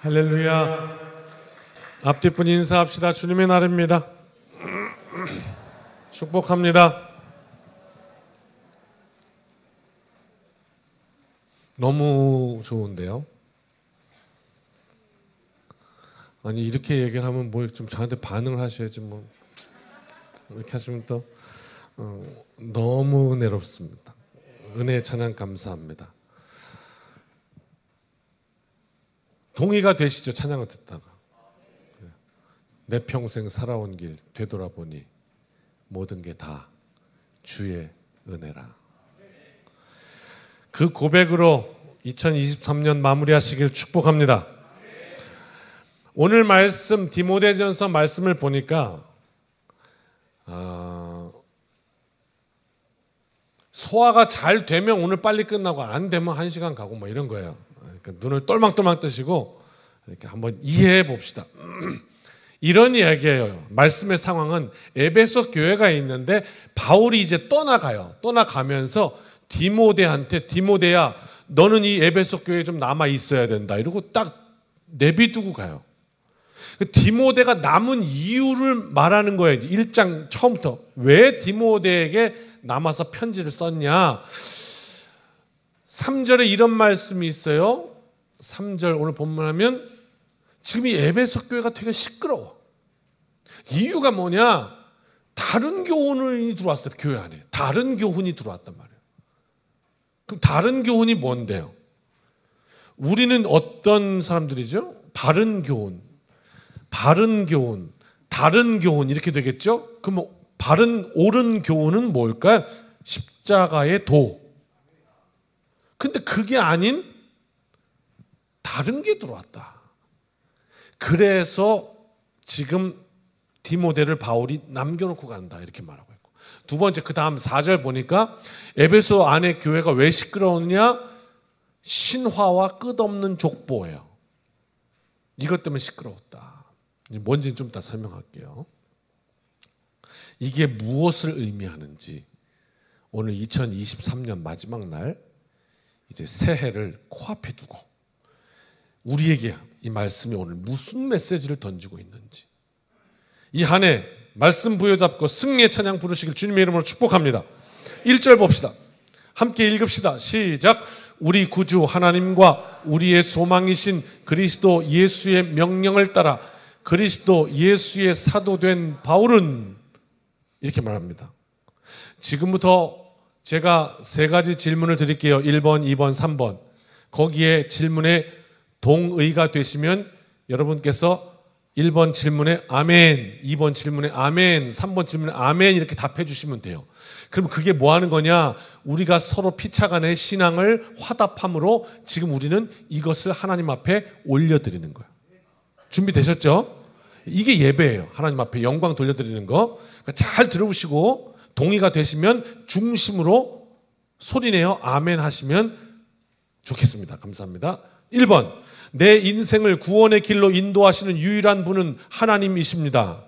할렐루야. 앞뒤분 인사합시다. 주님의 날입니다. 축복합니다. 너무 좋은데요. 아니 이렇게 얘기를 하면 뭐 좀 저한테 반응을 하셔야지 뭐 이렇게 하시면 또 너무 은혜롭습니다. 은혜의 찬양 감사합니다. 동의가 되시죠? 찬양을 듣다가 내 평생 살아온 길 되돌아보니 모든 게 다 주의 은혜라. 그 고백으로 2023년 마무리하시길 축복합니다. 오늘 말씀 디모데전서 말씀을 보니까 소화가 잘 되면 오늘 빨리 끝나고 안 되면 1시간 가고 뭐 이런 거예요. 그러니까 눈을 똘망똘망 뜨시고 이렇게 한번 이해해 봅시다. 이런 이야기예요. 말씀의 상황은 에베소 교회가 있는데 바울이 이제 떠나가요. 떠나가면서 디모데한테 디모데야 너는 이 에베소 교회에 좀 남아 있어야 된다 이러고 딱 내비두고 가요. 디모데가 남은 이유를 말하는 거예요. 1장 처음부터 왜 디모데에게 남아서 편지를 썼냐. 3절에 이런 말씀이 있어요. 3절 오늘 본문하면 지금 이 에베소 교회가 되게 시끄러워. 이유가 뭐냐? 다른 교훈이 들어왔어요. 교회 안에 다른 교훈이 들어왔단 말이에요. 그럼 다른 교훈이 뭔데요? 우리는 어떤 사람들이죠? 바른 교훈, 바른 교훈, 다른 교훈 이렇게 되겠죠? 그럼 바른 옳은 교훈은 뭘까요? 십자가의 도. 근데 그게 아닌 다른 게 들어왔다. 그래서 지금 디모데를 바울이 남겨놓고 간다 이렇게 말하고 있고, 두 번째 그 다음 4절 보니까 에베소 안에 교회가 왜 시끄러웠냐? 신화와 끝없는 족보예요. 이것 때문에 시끄러웠다. 뭔지는 좀 이따 설명할게요. 이게 무엇을 의미하는지 오늘 2023년 마지막 날 이제 새해를 코앞에 두고 우리에게 이 말씀이 오늘 무슨 메시지를 던지고 있는지 이 한 해 말씀 부여잡고 승리의 찬양 부르시길 주님의 이름으로 축복합니다. 1절 봅시다. 함께 읽읍시다. 시작. 우리 구주 하나님과 우리의 소망이신 그리스도 예수의 명령을 따라 그리스도 예수의 사도된 바울은 이렇게 말합니다. 지금부터 제가 3가지 질문을 드릴게요. 1번, 2번, 3번. 거기에 질문에 동의가 되시면 여러분께서 1번 질문에 아멘, 2번 질문에 아멘, 3번 질문에 아멘 이렇게 답해 주시면 돼요. 그럼 그게 뭐 하는 거냐? 우리가 서로 피차간의 신앙을 화답함으로 지금 우리는 이것을 하나님 앞에 올려드리는 거예요. 준비되셨죠? 이게 예배예요. 하나님 앞에 영광 돌려드리는 거. 그러니까 잘 들어보시고 동의가 되시면 중심으로 소리내어 아멘 하시면 좋겠습니다. 감사합니다. 1번, 내 인생을 구원의 길로 인도하시는 유일한 분은 하나님이십니다.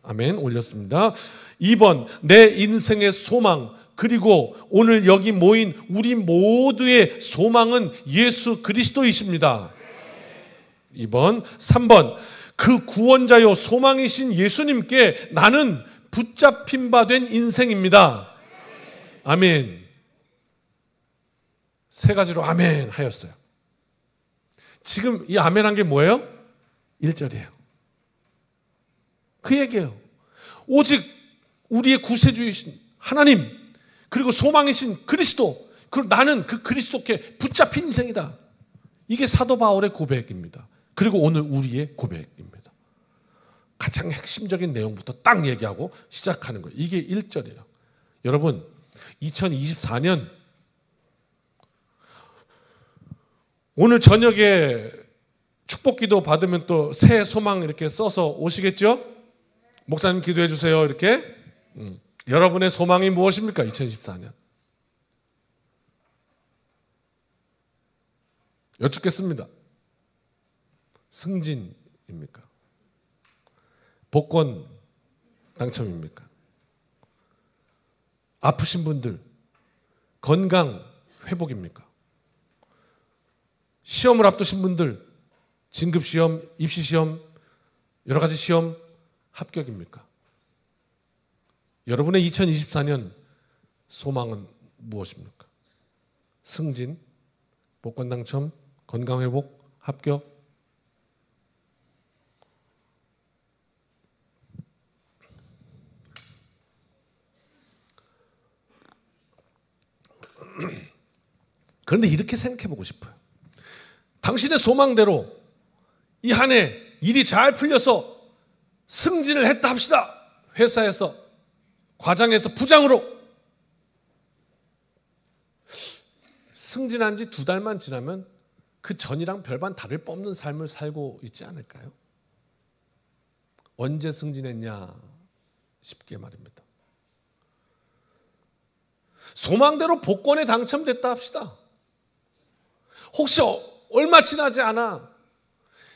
아멘 올렸습니다. 2번, 내 인생의 소망 그리고 오늘 여기 모인 우리 모두의 소망은 예수 그리스도이십니다. 2번, 3번, 그 구원자요 소망이신 예수님께 나는 붙잡힌 바 된 인생입니다. 아멘. 3가지로 아멘 하였어요. 지금 이 아멘 한 게 뭐예요? 1절이에요. 그 얘기예요. 오직 우리의 구세주이신 하나님 그리고 소망이신 그리스도, 그리고 나는 그 그리스도께 붙잡힌 인생이다. 이게 사도 바울의 고백입니다. 그리고 오늘 우리의 고백입니다. 가장 핵심적인 내용부터 딱 얘기하고 시작하는 거예요. 이게 1절이에요. 여러분 2024년 오늘 저녁에 축복기도 받으면 또 새해 소망 이렇게 써서 오시겠죠? 목사님 기도해 주세요 이렇게. 여러분의 소망이 무엇입니까? 2024년 여쭙겠습니다. 승진입니까? 복권 당첨입니까? 아프신 분들 건강 회복입니까? 시험을 앞두신 분들 진급시험, 입시시험, 여러 가지 시험 합격입니까? 여러분의 2024년 소망은 무엇입니까? 승진, 복권 당첨, 건강회복, 합격? 그런데 이렇게 생각해 보고 싶어요. 당신의 소망대로 이 한 해 일이 잘 풀려서 승진을 했다 합시다. 회사에서, 과장에서 부장으로. 승진한 지 2달만 지나면 그 전이랑 별반 다를 바 없는 삶을 살고 있지 않을까요? 언제 승진했냐 싶게 말입니다. 소망대로 복권에 당첨됐다 합시다. 혹시 얼마 지나지 않아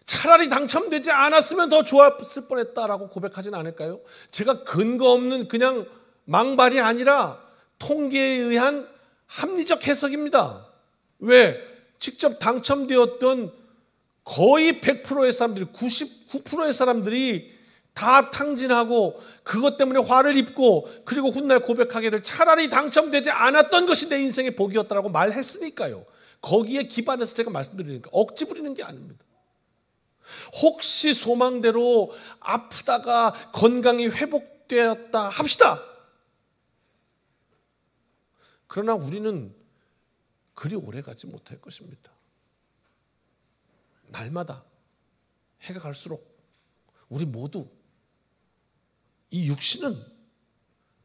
차라리 당첨되지 않았으면 더 좋았을 뻔했다라고 고백하진 않을까요? 제가 근거 없는 그냥 망발이 아니라 통계에 의한 합리적 해석입니다. 왜? 직접 당첨되었던 거의 100%의 사람들이, 99%의 사람들이 다 탕진하고 그것 때문에 화를 입고 그리고 훗날 고백하기를 차라리 당첨되지 않았던 것이 내 인생의 복이었다라고 말했으니까요. 거기에 기반해서 제가 말씀드리니까 억지 부리는 게 아닙니다. 혹시 소망대로 아프다가 건강이 회복되었다 합시다. 그러나 우리는 그리 오래 가지 못할 것입니다. 날마다 해가 갈수록 우리 모두 이 육신은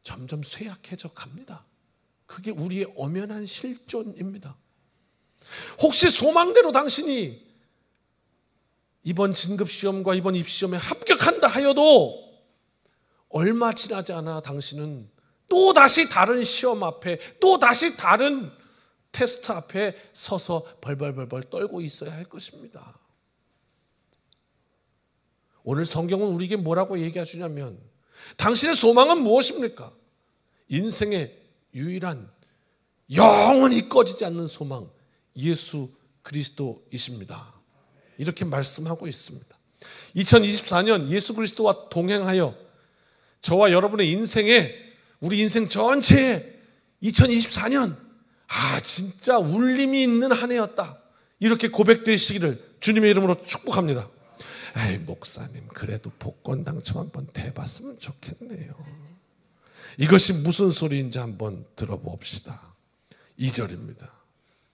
점점 쇠약해져 갑니다. 그게 우리의 엄연한 실존입니다. 혹시 소망대로 당신이 이번 진급시험과 이번 입시시험에 합격한다 하여도 얼마 지나지 않아 당신은 또다시 다른 시험 앞에, 또다시 다른 테스트 앞에 서서 벌벌벌벌 떨고 있어야 할 것입니다. 오늘 성경은 우리에게 뭐라고 얘기해 주냐면 당신의 소망은 무엇입니까? 인생의 유일한 영원히 꺼지지 않는 소망, 예수 그리스도이십니다. 이렇게 말씀하고 있습니다. 2024년 예수 그리스도와 동행하여 저와 여러분의 인생에, 우리 인생 전체에 2024년 진짜 울림이 있는 한 해였다, 이렇게 고백되시기를 주님의 이름으로 축복합니다. 목사님 그래도 복권 당첨 한번 돼봤으면 좋겠네요. 이것이 무슨 소리인지 한번 들어봅시다. 2절입니다.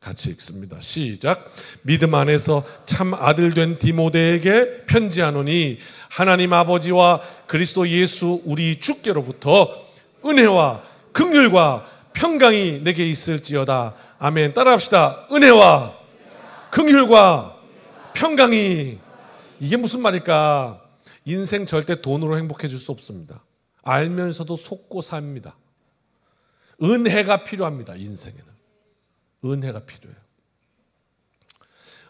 같이 읽습니다. 시작. 믿음 안에서 참 아들 된 디모데에게 편지하노니 하나님 아버지와 그리스도 예수 우리 주께로부터 은혜와 긍휼과 평강이 내게 있을지어다. 아멘. 따라합시다. 은혜와 긍휼과 평강이. 이게 무슨 말일까? 인생 절대 돈으로 행복해질 수 없습니다. 알면서도 속고 삽니다. 은혜가 필요합니다. 인생에는 은혜가 필요해요.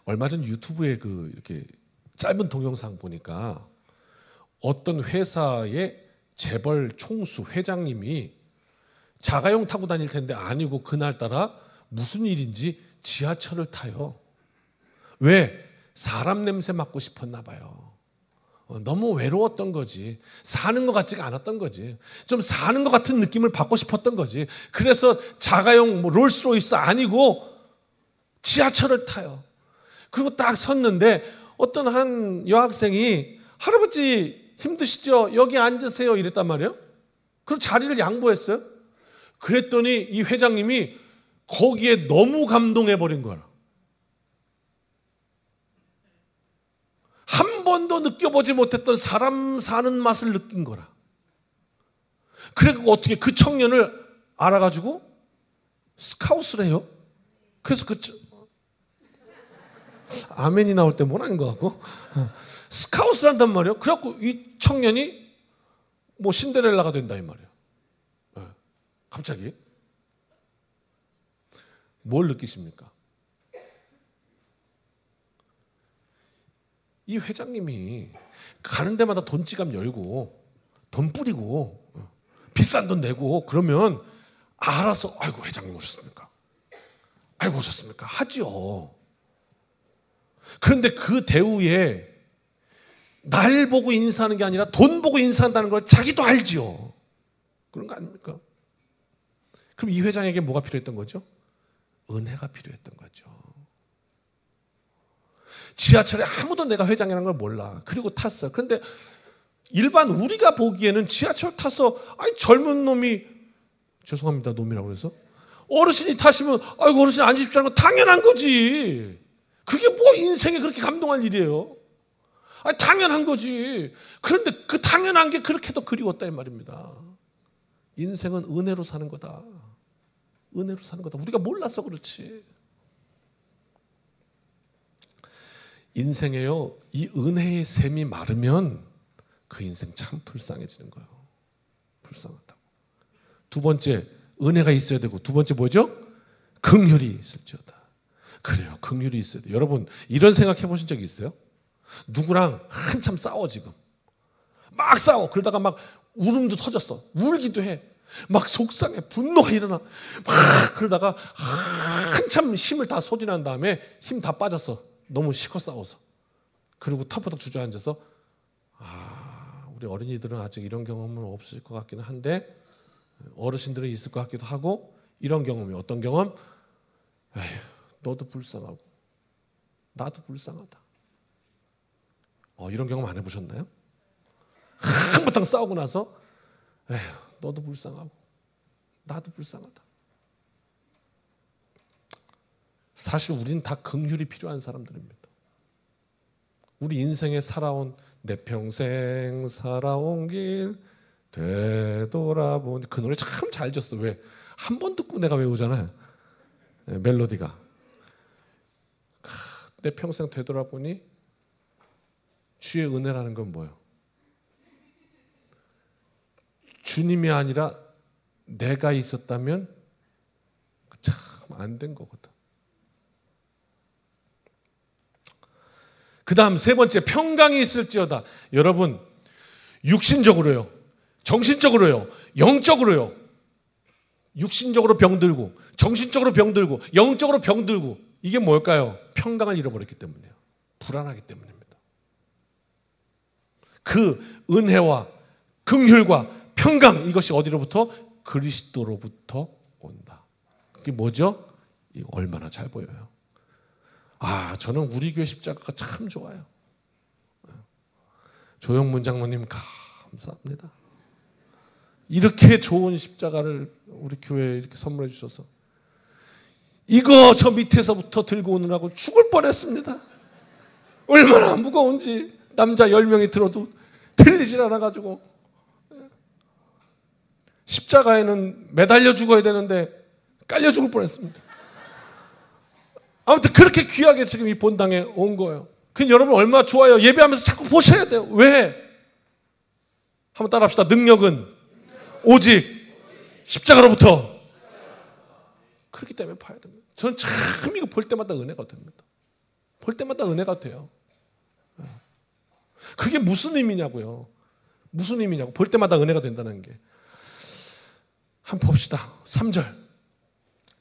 얼마 전 유튜브에 이렇게 짧은 동영상 보니까 어떤 회사의 재벌 총수 회장님이 자가용 타고 다닐 텐데 아니고 그날따라 무슨 일인지 지하철을 타요. 왜? 사람 냄새 맡고 싶었나 봐요. 너무 외로웠던 거지. 사는 것 같지가 않았던 거지. 좀 사는 것 같은 느낌을 받고 싶었던 거지. 그래서 자가용 롤스로이스 아니고 지하철을 타요. 그리고 딱 섰는데 어떤 한 여학생이 할아버지 힘드시죠? 여기 앉으세요 이랬단 말이에요. 그리고 자리를 양보했어요. 그랬더니 이 회장님이 거기에 너무 감동해버린 거야. 한 번도 느껴보지 못했던 사람 사는 맛을 느낀 거라. 그래서 어떻게 그 청년을 알아가지고 스카웃을 해요. 그래서 아멘이 나올 때 뭘 아닌 것 같고 스카웃을 한단 말이에요. 그래갖고 이 청년이 신데렐라가 된다 이 말이에요. 갑자기 뭘 느끼십니까? 이 회장님이 가는 데마다 돈 지갑 열고 돈 뿌리고 비싼 돈 내고 그러면 알아서 아이고 회장님 오셨습니까? 아이고 오셨습니까? 하죠. 그런데 그 대우에 날 보고 인사하는 게 아니라 돈 보고 인사한다는 걸 자기도 알지요. 그런 거 아닙니까? 그럼 이 회장에게 뭐가 필요했던 거죠? 은혜가 필요했던 거죠. 지하철에 아무도 내가 회장이라는 걸 몰라. 그리고 탔어. 그런데 일반 우리가 보기에는 지하철 타서 아이 젊은 놈이, 죄송합니다 놈이라고 그래서, 어르신이 타시면 아이고 어르신 앉으십시오 하는 건 당연한 거지. 그게 뭐 인생에 그렇게 감동할 일이에요. 아니, 당연한 거지. 그런데 그 당연한 게 그렇게 더 그리웠다 이 말입니다. 인생은 은혜로 사는 거다. 은혜로 사는 거다. 우리가 몰라서 그렇지. 인생에요, 이 은혜의 샘이 마르면 그 인생 참 불쌍해지는 거예요. 불쌍하다고. 두 번째, 은혜가 있어야 되고, 두 번째 뭐죠? 긍휼이 있을지어다. 그래요, 긍휼이 있어야 돼요. 여러분 이런 생각 해보신 적이 있어요? 누구랑 한참 싸워, 지금 막 싸워. 그러다가 막 울음도 터졌어. 울기도 해. 막 속상해. 분노가 일어나. 막 그러다가 한참 힘을 다 소진한 다음에 힘 다 빠졌어. 너무 시커 싸워서. 그리고 터벅터벅 주저앉아서, 우리 어린이들은 아직 이런 경험은 없을 것 같기는 한데 어르신들은 있을 것 같기도 하고, 이런 경험이 어떤 경험? 에휴, 너도 불쌍하고 나도 불쌍하다. 이런 경험 안 해보셨나요? 한바탕 싸우고 나서 에휴, 너도 불쌍하고 나도 불쌍하다. 사실 우리는 다 긍휼이 필요한 사람들입니다. 우리 인생에 살아온, 내 평생 살아온 길 되돌아보니, 그 노래 참 잘 졌어. 왜? 한 번 듣고 내가 외우잖아요. 멜로디가. 내 평생 되돌아보니 주의 은혜라는 건 뭐예요? 주님이 아니라 내가 있었다면 참 안 된 거거든. 그 다음 세 번째, 평강이 있을지어다. 여러분, 육신적으로요, 정신적으로요, 영적으로요. 육신적으로 병들고, 정신적으로 병들고, 영적으로 병들고. 이게 뭘까요? 평강을 잃어버렸기 때문이에요. 불안하기 때문입니다. 그 은혜와 긍휼과 평강, 이것이 어디로부터? 그리스도로부터 온다. 그게 뭐죠? 이거 얼마나 잘 보여요. 저는 우리 교회 십자가가 참 좋아요. 조영문 장로님 감사합니다. 이렇게 좋은 십자가를 우리 교회에 이렇게 선물해 주셔서, 이거 저 밑에서부터 들고 오느라고 죽을 뻔했습니다. 얼마나 무거운지 남자 10명이 들어도 들리질 않아가지고, 십자가에는 매달려 죽어야 되는데 깔려 죽을 뻔했습니다. 아무튼 그렇게 귀하게 지금 이 본당에 온 거예요. 그 여러분 얼마나 좋아요. 예배하면서 자꾸 보셔야 돼요. 왜? 한번 따라합시다. 능력은 오직 십자가로부터. 그렇기 때문에 봐야 됩니다. 저는 참 이거 볼 때마다 은혜가 됩니다. 볼 때마다 은혜가 돼요. 그게 무슨 의미냐고요. 무슨 의미냐고. 볼 때마다 은혜가 된다는 게. 한번 봅시다. 3절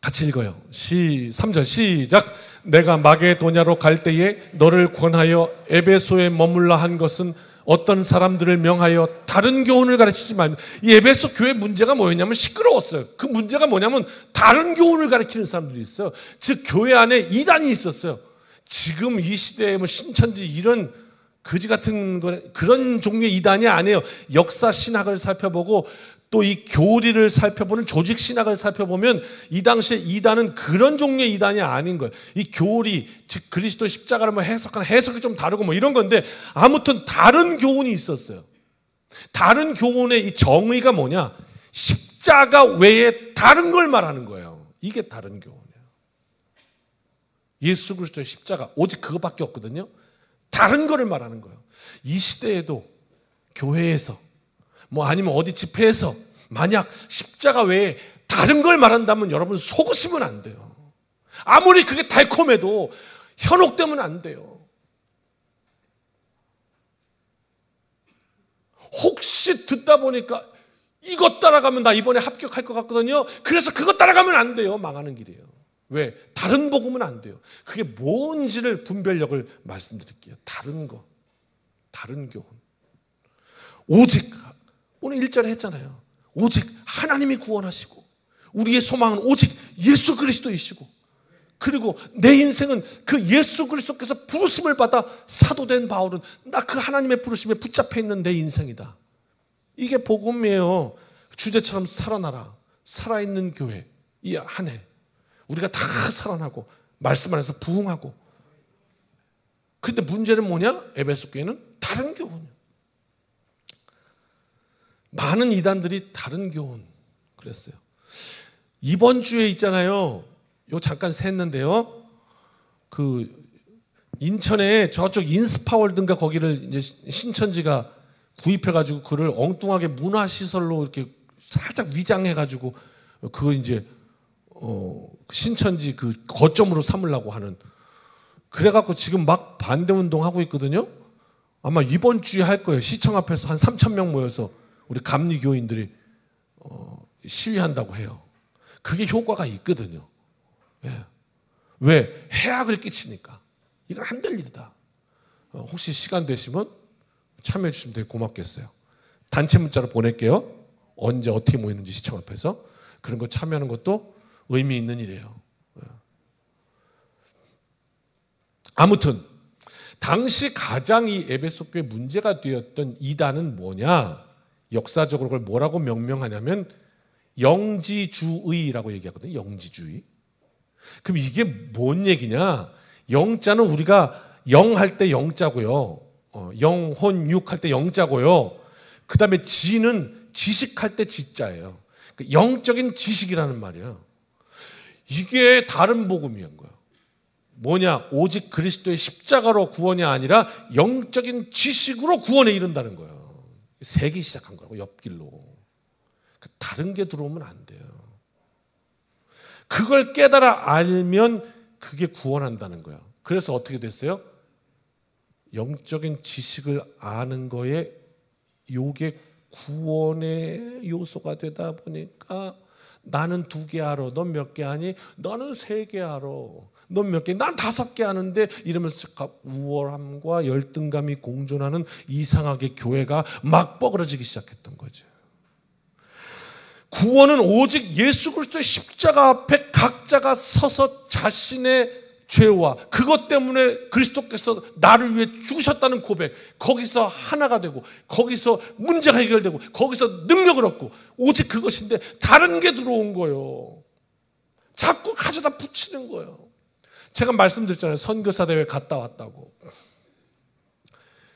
같이 읽어요. 3절 시작. 내가 마게도냐로 갈 때에 너를 권하여 에베소에 머물라 한 것은 어떤 사람들을 명하여 다른 교훈을 가르치지 말며. 이 에베소 교회 문제가 뭐였냐면 시끄러웠어요. 그 문제가 뭐냐면 다른 교훈을 가르치는 사람들이 있어요. 즉 교회 안에 이단이 있었어요. 지금 이 시대에 뭐 신천지 이런 거지 같은 그런 종류의 이단이 아니에요. 역사 신학을 살펴보고 또 이 교리를 살펴보는 조직 신학을 살펴보면 이 당시에 이단은 그런 종류의 이단이 아닌 거예요. 이 교리, 즉 그리스도 십자가를 뭐 해석하는 해석이 좀 다르고 뭐 이런 건데, 아무튼 다른 교훈이 있었어요. 다른 교훈의 이 정의가 뭐냐? 십자가 외에 다른 걸 말하는 거예요. 이게 다른 교훈이에요. 예수 그리스도의 십자가 오직 그거밖에 없거든요. 다른 거를 말하는 거예요. 이 시대에도 교회에서 뭐 아니면 어디 집회에서 만약 십자가 외에 다른 걸 말한다면 여러분 속으시면 안 돼요. 아무리 그게 달콤해도 현혹되면 안 돼요. 혹시 듣다 보니까 이것 따라가면 나 이번에 합격할 것 같거든요. 그래서 그것 따라가면 안 돼요. 망하는 길이에요. 왜? 다른 복음은 안 돼요. 그게 뭔지를 분별력을 말씀드릴게요. 다른 거, 다른 교훈. 오직 오늘 1절에 했잖아요. 오직 하나님이 구원하시고 우리의 소망은 오직 예수 그리스도이시고, 그리고 내 인생은 그 예수 그리스도께서 부르심을 받아 사도된 바울은 나 그 하나님의 부르심에 붙잡혀 있는 내 인생이다. 이게 복음이에요. 주제처럼 살아나라. 살아있는 교회. 이 한 해 우리가 다 살아나고 말씀 안에서 부흥하고. 근데 문제는 뭐냐? 에베소 교회는 다른 교훈이에요. 많은 이단들이 다른 교훈 그랬어요. 이번 주에 있잖아요. 요 잠깐 샜는데요. 그 인천에 저쪽 인스파월드인가 거기를 이제 신천지가 구입해가지고 그를 엉뚱하게 문화시설로 이렇게 살짝 위장해가지고 그걸 이제 신천지 그 거점으로 삼으려고 하는, 그래갖고 지금 막 반대 운동하고 있거든요. 아마 이번 주에 할 거예요. 시청 앞에서 한 3,000명 모여서 우리 감리교인들이 시위한다고 해요. 그게 효과가 있거든요. 예. 왜? 해악을 끼치니까. 이건 안 될 일이다. 혹시 시간 되시면 참여해 주시면 되게 고맙겠어요. 단체 문자로 보낼게요. 언제 어떻게 모이는지 시청 앞에서. 그런 거 참여하는 것도 의미 있는 일이에요. 아무튼 당시 가장 이 에베소 교회 문제가 되었던 이단은 뭐냐? 역사적으로 그걸 뭐라고 명명하냐면 영지주의라고 얘기하거든요. 영지주의. 그럼 이게 뭔 얘기냐? 영자는 우리가 영할 때 영자고요. 영혼육 할 때 영자고요. 그 다음에 지는 지식할 때 지자예요. 영적인 지식이라는 말이에요. 이게 다른 복음이한 거예요. 뭐냐? 오직 그리스도의 십자가로 구원이 아니라 영적인 지식으로 구원에 이른다는 거예요. 세기 시작한 거라고, 옆길로. 다른 게 들어오면 안 돼요. 그걸 깨달아 알면 그게 구원한다는 거예요. 그래서 어떻게 됐어요? 영적인 지식을 아는 거에 요게 구원의 요소가 되다 보니까 나는 2개 알아. 넌 몇 개 아니? 나는 3개 알아. 넌 몇 개? 난 5개 아는데 이러면서 우월함과 열등감이 공존하는 이상하게 교회가 막 뻐그러지기 시작했던 거죠. 구원은 오직 예수 그리스도의 십자가 앞에 각자가 서서 자신의 죄와 그것 때문에 그리스도께서 나를 위해 죽으셨다는 고백, 거기서 하나가 되고 거기서 문제가 해결되고 거기서 능력을 얻고 오직 그것인데 다른 게 들어온 거예요. 자꾸 가져다 붙이는 거예요. 제가 말씀드렸잖아요. 선교사 대회 갔다 왔다고.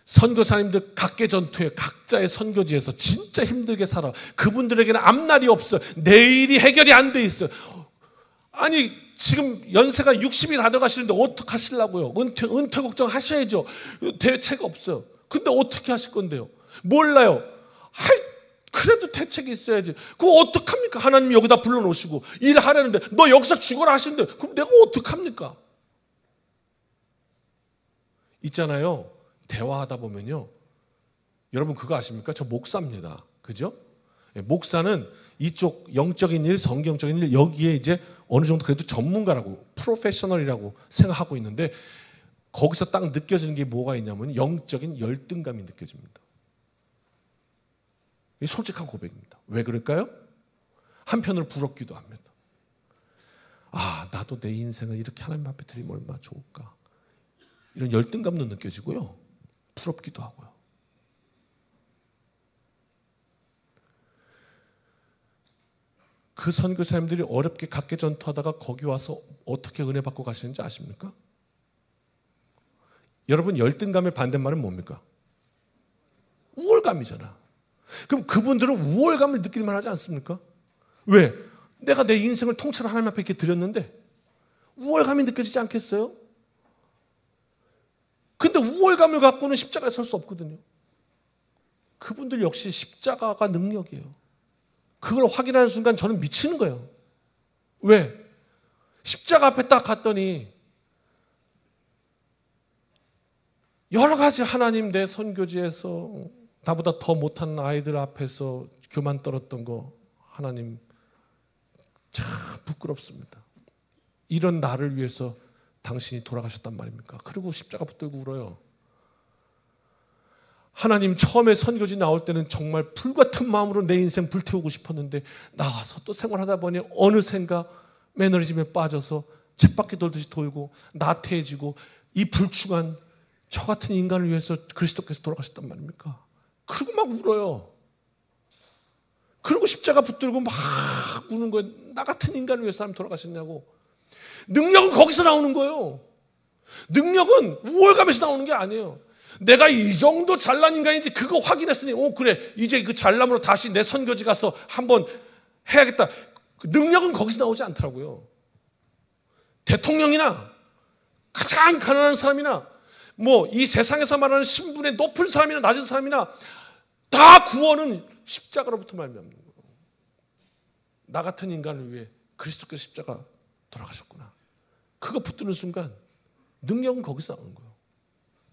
선교사님들 각계 전투에 각자의 선교지에서 진짜 힘들게 살아. 그분들에게는 앞날이 없어요. 내일이 해결이 안 돼 있어요. 아니 지금 연세가 60이 다 돼가시는데 어떻게 하시려고요? 은퇴 걱정하셔야죠. 대책 없어요. 근데 어떻게 하실 건데요? 몰라요. 그래도 대책이 있어야지. 그거 어떡합니까? 하나님 여기다 불러놓으시고 일하려는데 너 여기서 죽어라 하시는데 그럼 내가 어떡합니까? 있잖아요. 대화하다 보면요. 여러분 그거 아십니까? 저 목사입니다. 그죠? 목사는 이쪽 영적인 일, 성경적인 일 여기에 이제 어느 정도 그래도 전문가라고 프로페셔널이라고 생각하고 있는데 거기서 딱 느껴지는 게 뭐가 있냐면 영적인 열등감이 느껴집니다. 이 솔직한 고백입니다. 왜 그럴까요? 한편으로 부럽기도 합니다. 아, 나도 내 인생을 이렇게 하나님 앞에 드리면 얼마나 좋을까. 이런 열등감도 느껴지고요. 부럽기도 하고요. 그 선교사님들이 어렵게 각계 전투하다가 거기 와서 어떻게 은혜 받고 가시는지 아십니까? 여러분 열등감의 반대말은 뭡니까? 우월감이잖아. 그럼 그분들은 우월감을 느낄만 하지 않습니까? 왜? 내가 내 인생을 통째로 하나님 앞에 이렇게 드렸는데 우월감이 느껴지지 않겠어요? 근데 우월감을 갖고는 십자가에 설 수 없거든요. 그분들 역시 십자가가 능력이에요. 그걸 확인하는 순간 저는 미치는 거예요. 왜? 십자가 앞에 딱 갔더니 여러 가지 하나님 내 선교지에서 나보다 더 못한 아이들 앞에서 교만 떨었던 거 하나님 참 부끄럽습니다. 이런 나를 위해서 당신이 돌아가셨단 말입니까? 그리고 십자가 붙들고 울어요. 하나님, 처음에 선교지 나올 때는 정말 불같은 마음으로 내 인생 불태우고 싶었는데 나와서 또 생활하다 보니 어느샌가 매너리즘에 빠져서 쳇바퀴 돌듯이 돌고 나태해지고 이 불충한 저 같은 인간을 위해서 그리스도께서 돌아가셨단 말입니까? 그리고 막 울어요. 그리고 십자가 붙들고 막 우는 거예요. 나 같은 인간을 위해서 하나님 돌아가셨냐고. 능력은 거기서 나오는 거예요. 능력은 우월감에서 나오는 게 아니에요. 내가 이 정도 잘난 인간인지 그거 확인했으니 그래, 이제 그 잘남으로 다시 내 선교지 가서 한번 해야겠다. 능력은 거기서 나오지 않더라고요. 대통령이나 가장 가난한 사람이나 뭐 이 세상에서 말하는 신분의 높은 사람이나 낮은 사람이나 다 구원은 십자가로부터 말미암는 거예요. 나 같은 인간을 위해 그리스도께서 십자가 돌아가셨구나. 그거 붙드는 순간 능력은 거기서 나오는 거예요.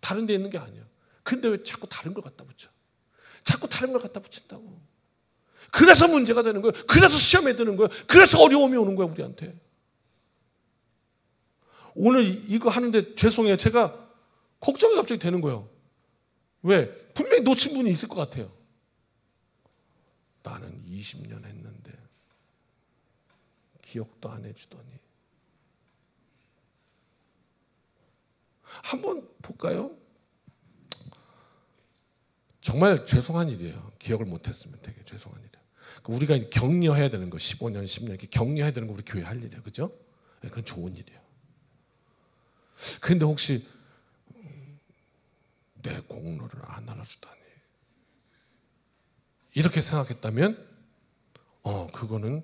다른 데 있는 게 아니에요. 근데 왜 자꾸 다른 걸 갖다 붙여? 자꾸 다른 걸 갖다 붙인다고. 그래서 문제가 되는 거예요. 그래서 시험에 드는 거예요. 그래서 어려움이 오는 거예요, 우리한테. 오늘 이거 하는데 죄송해요. 제가 걱정이 갑자기 되는 거예요. 왜? 분명히 놓친 분이 있을 것 같아요. 나는 20년 했는데 기억도 안 해주더니. 한번 볼까요? 정말 죄송한 일이에요. 기억을 못했으면 되게 죄송한 일이에요. 우리가 격려해야 되는 거, 15년, 10년 이렇게 격려해야 되는 거 우리 교회 할 일이에요. 그죠? 그건 좋은 일이에요. 그런데 혹시 내 공로를 안 알아주다니 이렇게 생각했다면 그거는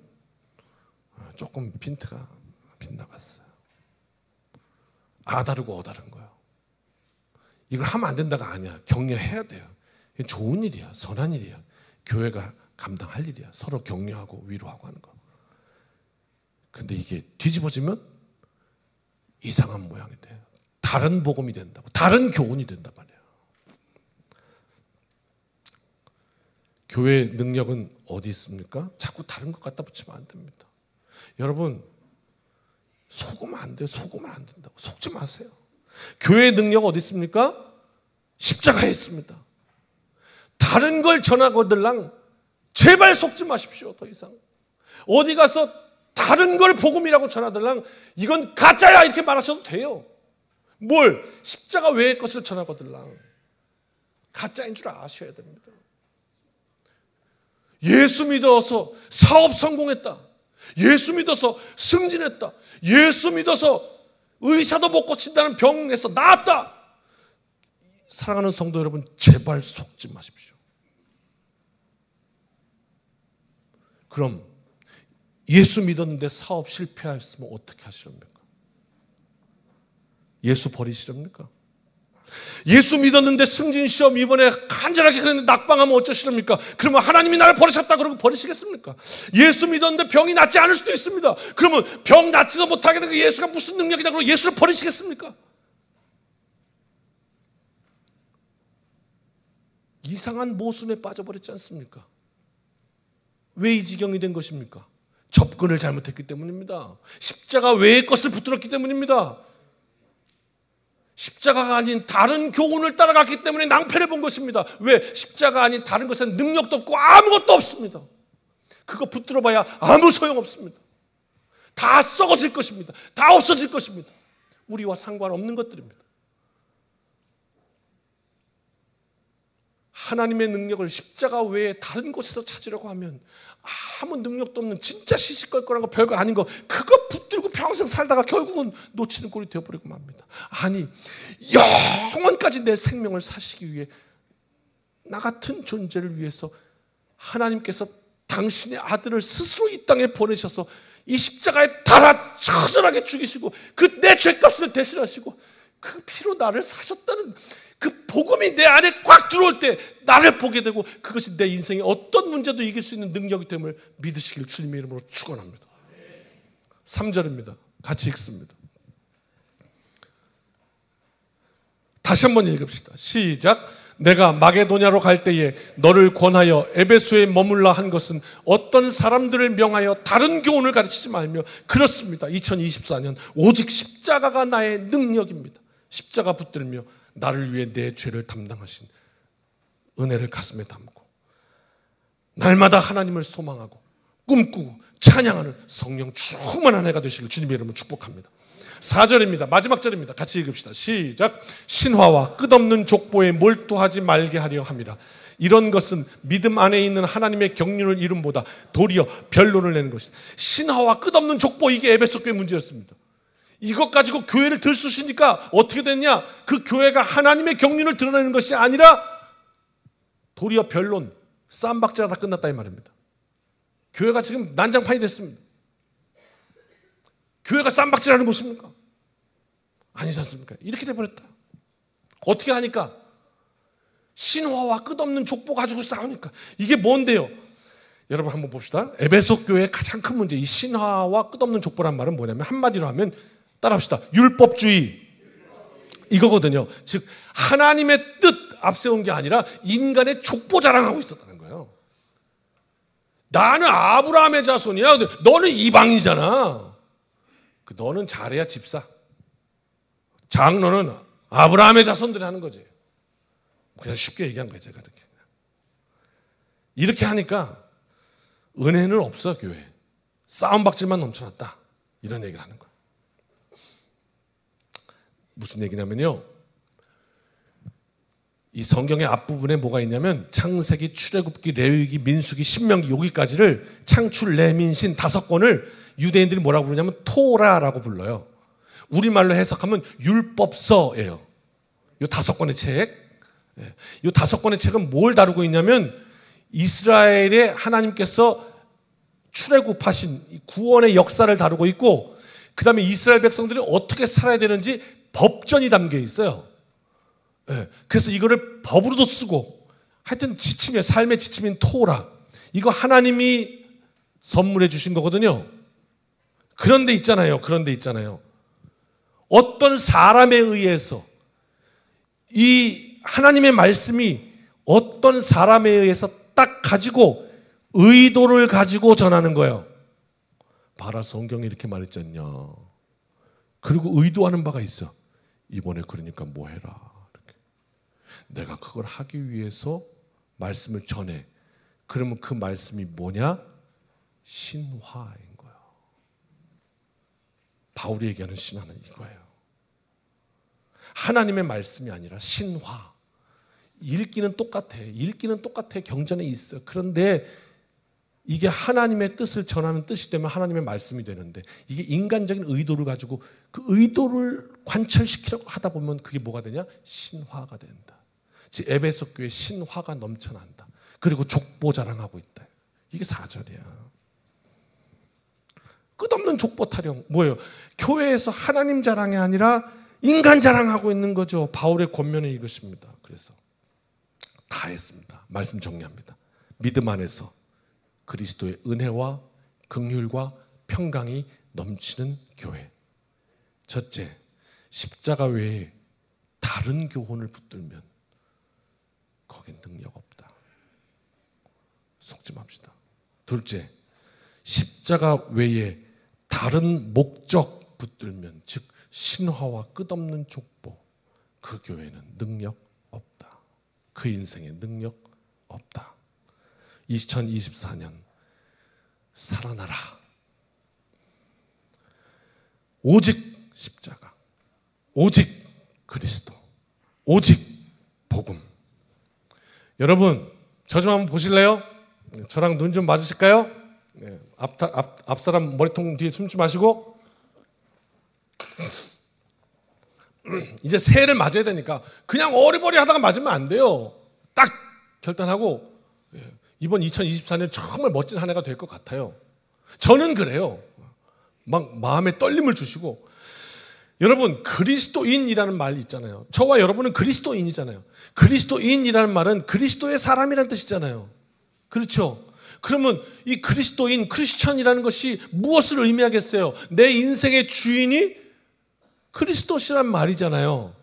조금 핀트가 빗나갔어요. 아다르고 어다른 거예요. 이걸 하면 안 된다가 아니야. 격려해야 돼요. 이게 좋은 일이야. 선한 일이야. 교회가 감당할 일이야. 서로 격려하고 위로하고 하는 거. 근데 이게 뒤집어지면 이상한 모양이 돼요. 다른 복음이 된다고. 다른 교훈이 된단 말이에요. 교회의 능력은 어디 있습니까? 자꾸 다른 것 갖다 붙이면 안 됩니다. 여러분, 속으면 안 돼요. 속으면 안 된다고. 속지 마세요. 교회의 능력 어디 있습니까? 십자가에 있습니다. 다른 걸 전하거들랑 제발 속지 마십시오. 더 이상. 어디 가서 다른 걸 복음이라고 전하들랑 이건 가짜야 이렇게 말하셔도 돼요. 뭘? 십자가 외의 것을 전하거들랑 가짜인 줄 아셔야 됩니다. 예수 믿어서 사업 성공했다. 예수 믿어서 승진했다. 예수 믿어서 의사도 못 고친다는 병에서 나았다. 사랑하는 성도 여러분, 제발 속지 마십시오. 그럼 예수 믿었는데 사업 실패했으면 어떻게 하시렵니까? 예수 버리시렵니까? 예수 믿었는데 승진시험 이번에 간절하게 그랬는데 낙방하면 어쩌시렵니까? 그러면 하나님이 나를 버리셨다 그러고 버리시겠습니까? 예수 믿었는데 병이 낫지 않을 수도 있습니다. 그러면 병 낫지도 못하게 되는 예수가 무슨 능력이다 그러고 예수를 버리시겠습니까? 이상한 모순에 빠져버렸지 않습니까? 왜 이 지경이 된 것입니까? 접근을 잘못했기 때문입니다. 십자가 외의 것을 붙들었기 때문입니다. 십자가가 아닌 다른 교훈을 따라갔기 때문에 낭패를 본 것입니다. 왜? 십자가 아닌 다른 것에는 능력도 없고 아무것도 없습니다. 그거 붙들어 봐야 아무 소용없습니다. 다 썩어질 것입니다. 다 없어질 것입니다. 우리와 상관없는 것들입니다. 하나님의 능력을 십자가 외에 다른 곳에서 찾으려고 하면 아무 능력도 없는 진짜 시시껄껄한 거 별거 아닌 거 그거 붙들고 평생 살다가 결국은 놓치는 꼴이 되어버리고 맙니다. 아니, 영원까지 내 생명을 사시기 위해 나 같은 존재를 위해서 하나님께서 당신의 아들을 스스로 이 땅에 보내셔서 이 십자가에 달아 처절하게 죽이시고 그 내 죄값을 대신하시고 그 피로 나를 사셨다는 그 복음이 내 안에 꽉 들어올 때 나를 보게 되고 그것이 내 인생의 어떤 문제도 이길 수 있는 능력이 됨을 믿으시길 주님의 이름으로 축원합니다. 3절입니다. 같이 읽습니다. 다시 한번 읽읍시다. 시작. 내가 마게도냐로 갈 때에 너를 권하여 에베소에 머물라 한 것은 어떤 사람들을 명하여 다른 교훈을 가르치지 말며 그렇습니다. 2024년 오직 십자가가 나의 능력입니다. 십자가 붙들며 나를 위해 내 죄를 담당하신 은혜를 가슴에 담고 날마다 하나님을 소망하고 꿈꾸고 찬양하는 성령 충만한 해가 되시길 주님의 이름으로 축복합니다. 4절입니다. 마지막 절입니다. 같이 읽읍시다. 시작. 신화와 끝없는 족보에 몰두하지 말게 하려 함이라. 이런 것은 믿음 안에 있는 하나님의 경륜을 이름보다 도리어 변론을 내는 것이다. 신화와 끝없는 족보, 이게 에베소 교회 문제였습니다. 이것 가지고 교회를 들쑤시니까 어떻게 됐냐? 그 교회가 하나님의 경륜을 드러내는 것이 아니라 도리어 변론, 쌈박질가 다 끝났다 이 말입니다. 교회가 지금 난장판이 됐습니다. 교회가 쌈박질하는 곳입니까? 아니지 않습니까? 이렇게 돼버렸다. 어떻게 하니까? 신화와 끝없는 족보 가지고 싸우니까. 이게 뭔데요? 여러분 한번 봅시다. 에베소 교회의 가장 큰 문제, 이 신화와 끝없는 족보란 말은 뭐냐면 한마디로 하면 따라합시다. 율법주의 이거거든요. 즉 하나님의 뜻 앞세운 게 아니라 인간의 족보 자랑하고 있었다는 거예요. 나는 아브라함의 자손이야. 너는 이방이잖아. 너는 잘해야 집사. 장로는 아브라함의 자손들이 하는 거지. 그냥 쉽게 얘기한 거예요. 제가 이렇게 하니까 은혜는 없어. 교회 싸움박질만 넘쳐났다 이런 얘기를 하는 거예요. 무슨 얘기냐면요, 이 성경의 앞부분에 뭐가 있냐면 창세기, 출애굽기, 레위기, 민수기, 신명기 여기까지를 창출, 레민신 5권을 유대인들이 뭐라고 부르냐면 토라라고 불러요. 우리말로 해석하면 율법서예요. 이 5권의 책. 이 5권의 책은 뭘 다루고 있냐면 이스라엘의 하나님께서 출애굽하신 구원의 역사를 다루고 있고, 그 다음에 이스라엘 백성들이 어떻게 살아야 되는지 법전이 담겨 있어요. 그래서 이거를 법으로도 쓰고, 하여튼 지침이에요. 삶의 지침인 토라. 이거 하나님이 선물해 주신 거거든요. 그런데 있잖아요. 어떤 사람에 의해서 이 하나님의 말씀이 어떤 사람에 의해서 딱 가지고 의도를 가지고 전하는 거예요. 봐라, 성경이 이렇게 말했잖냐. 그리고 의도하는 바가 있어. 이번에 그러니까 뭐 해라. 이렇게. 내가 그걸 하기 위해서 말씀을 전해. 그러면 그 말씀이 뭐냐? 신화인 거예요. 바울이 얘기하는 신화는 이거예요. 하나님의 말씀이 아니라 신화. 읽기는 똑같아. 경전에 있어. 그런데 이게 하나님의 뜻을 전하는 뜻이 되면 하나님의 말씀이 되는데, 이게 인간적인 의도를 가지고 그 의도를 관철시키려고 하다 보면 그게 뭐가 되냐? 신화가 된다. 즉 에베소 교회 신화가 넘쳐난다. 그리고 족보 자랑하고 있다. 이게 4절이야. 끝없는 족보 타령. 뭐예요? 교회에서 하나님 자랑이 아니라 인간 자랑하고 있는 거죠. 바울의 권면은 이것입니다. 그래서 다 했습니다. 말씀 정리합니다. 믿음 안에서 그리스도의 은혜와 긍휼과 평강이 넘치는 교회. 첫째, 십자가 외에 다른 교훈을 붙들면 거긴 능력 없다. 속지 맙시다. 둘째, 십자가 외에 다른 목적 붙들면, 즉 신화와 끝없는 족보, 그 교회는 능력 없다. 그 인생에 능력 없다. 2024년 살아나라. 오직 십자가, 오직 그리스도, 오직 복음. 여러분, 저 좀 한번 보실래요? 저랑 눈 좀 맞으실까요? 앞사람 머리통 뒤에 춤추지 마시고. 이제 새해를 맞아야 되니까 그냥 어리버리 하다가 맞으면 안 돼요. 딱 결단하고 이번 2024년 정말 멋진 한 해가 될 것 같아요. 저는 그래요. 막 마음에 떨림을 주시고. 여러분, 그리스도인이라는 말 있잖아요. 저와 여러분은 그리스도인이잖아요. 그리스도인이라는 말은 그리스도의 사람이라는 뜻이잖아요. 그렇죠? 그러면 이 그리스도인, 크리스천이라는 것이 무엇을 의미하겠어요? 내 인생의 주인이 그리스도시란 말이잖아요.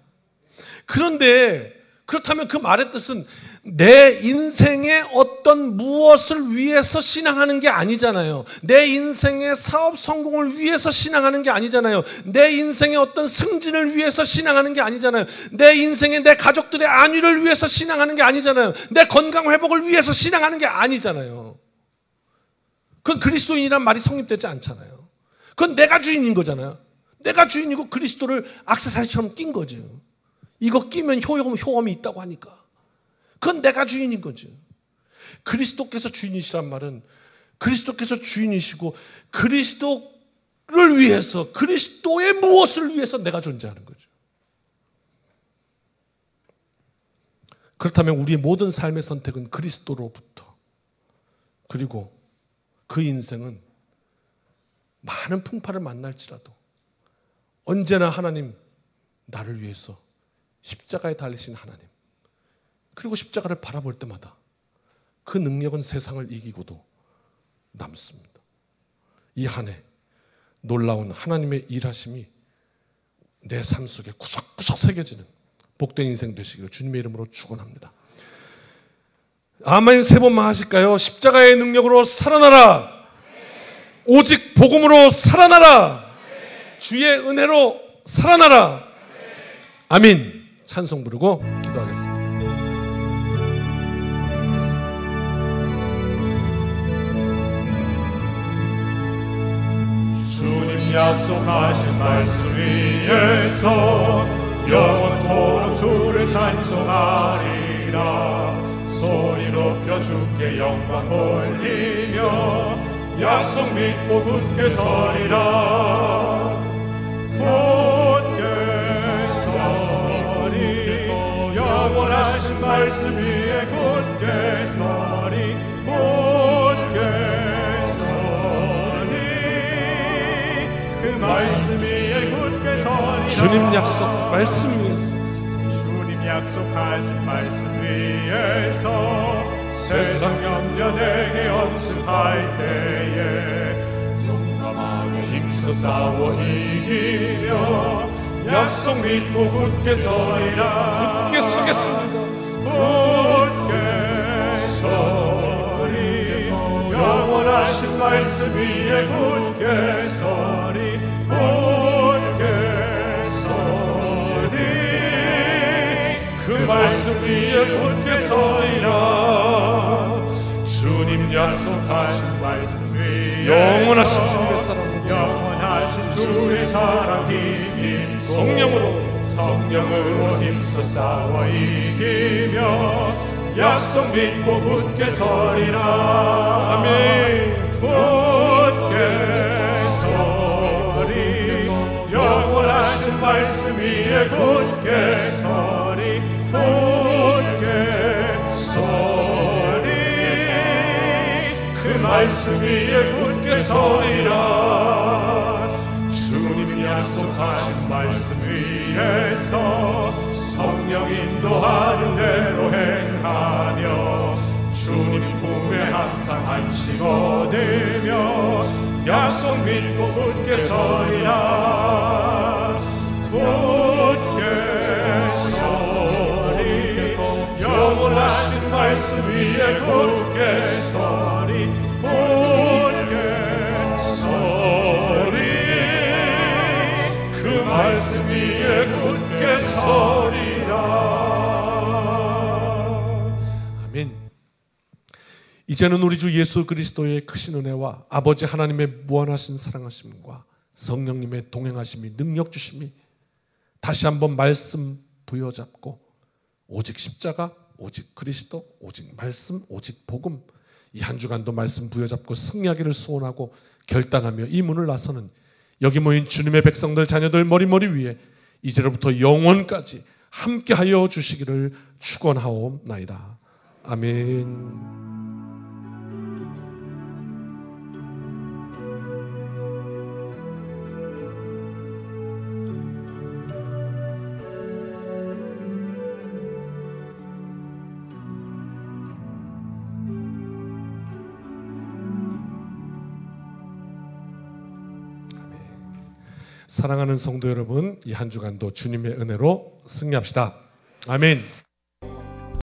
그런데 그렇다면 그 말의 뜻은 내 인생의 어떤 무엇을 위해서 신앙하는 게 아니잖아요. 내 인생의 사업 성공을 위해서 신앙하는 게 아니잖아요. 내 인생의 어떤 승진을 위해서 신앙하는 게 아니잖아요. 내 인생의 내 가족들의 안위를 위해서 신앙하는 게 아니잖아요. 내 건강 회복을 위해서 신앙하는 게 아니잖아요. 그건 그리스도인이란 말이 성립되지 않잖아요. 그건 내가 주인인 거잖아요. 내가 주인이고 그리스도를 액세서리처럼 낀 거죠. 이거 끼면 효험이 있다고 하니까. 그건 내가 주인인 거죠. 그리스도께서 주인이시란 말은 그리스도께서 주인이시고 그리스도를 위해서, 그리스도의 무엇을 위해서 내가 존재하는 거죠. 그렇다면 우리의 모든 삶의 선택은 그리스도로부터, 그리고 그 인생은 많은 풍파를 만날지라도 언제나 하나님, 나를 위해서 십자가에 달리신 하나님, 그리고 십자가를 바라볼 때마다 그 능력은 세상을 이기고도 남습니다. 이 한 해 놀라운 하나님의 일하심이 내 삶 속에 구석구석 새겨지는 복된 인생 되시기를 주님의 이름으로 축원합니다. 아멘 세 번만 하실까요? 십자가의 능력으로 살아나라. 오직 복음으로 살아나라. 주의 은혜로 살아나라. 아멘. 찬송 부르고 기도하겠습니다. 주님 약속하신 말씀 위에서 영원토록 주를 찬송하리라. 소리 높여 주께 영광 돌리며 약속 믿고 굳게 서리라. 굳게 서리. 영원하신 말씀 위에 굳게 서리. 굳게 서리. 그 말씀 위에 굳게 서리라. 주님 약속 말씀 위에서, 주님 약속하신 말씀 위에서 세상 염려 내게 엄습할 때에 용감하게 힘써 싸워 이기며 약속 믿고 굳게 서리라. 굳게 서겠습니다. 굳게 서리. 영원하신 말씀 위에 굳게 서리. 굳게 서리. 그 말씀 위에 굳게 서리라. 주님 약속하신 말씀 위에 영원하신 주님의 사랑, 영원하신 주의 사랑 힘입 성령으로 힘써 싸워 이기며 약속 믿고 굳게 서리라. 아멘. 굳게 서리. 영원하신 말씀 위에 굳게 서리. 굳게 서리. 그 말씀 위에 굳게 서리라. 주님 약속하신 말씀 위에서 성령 인도하는 대로 행하며 주님 품에 항상 안식 얻으며 약속 믿고 굳게 서리라. 굳게 서리. 영원하신 말씀 위에 굳게 서리. 굳게 서리. 그 말씀 위에 굳게 서리라. 아멘. 이제는 우리 주 예수 그리스도의 크신 은혜와 아버지 하나님의 무한하신 사랑하심과 성령님의 동행하심이 능력 주심이 다시 한번 말씀 부여잡고 오직 십자가, 오직 그리스도, 오직 말씀, 오직 복음, 이 한 주간도 말씀 부여잡고 승리하기를 소원하고 결단하며 이 문을 나서는 여기 모인 주님의 백성들, 자녀들 머리머리 위에 이제로부터 영원까지 함께하여 주시기를 축원하옵나이다. 아멘. 사랑하는 성도 여러분, 이 한 주간도 주님의 은혜로 승리합시다. 아멘.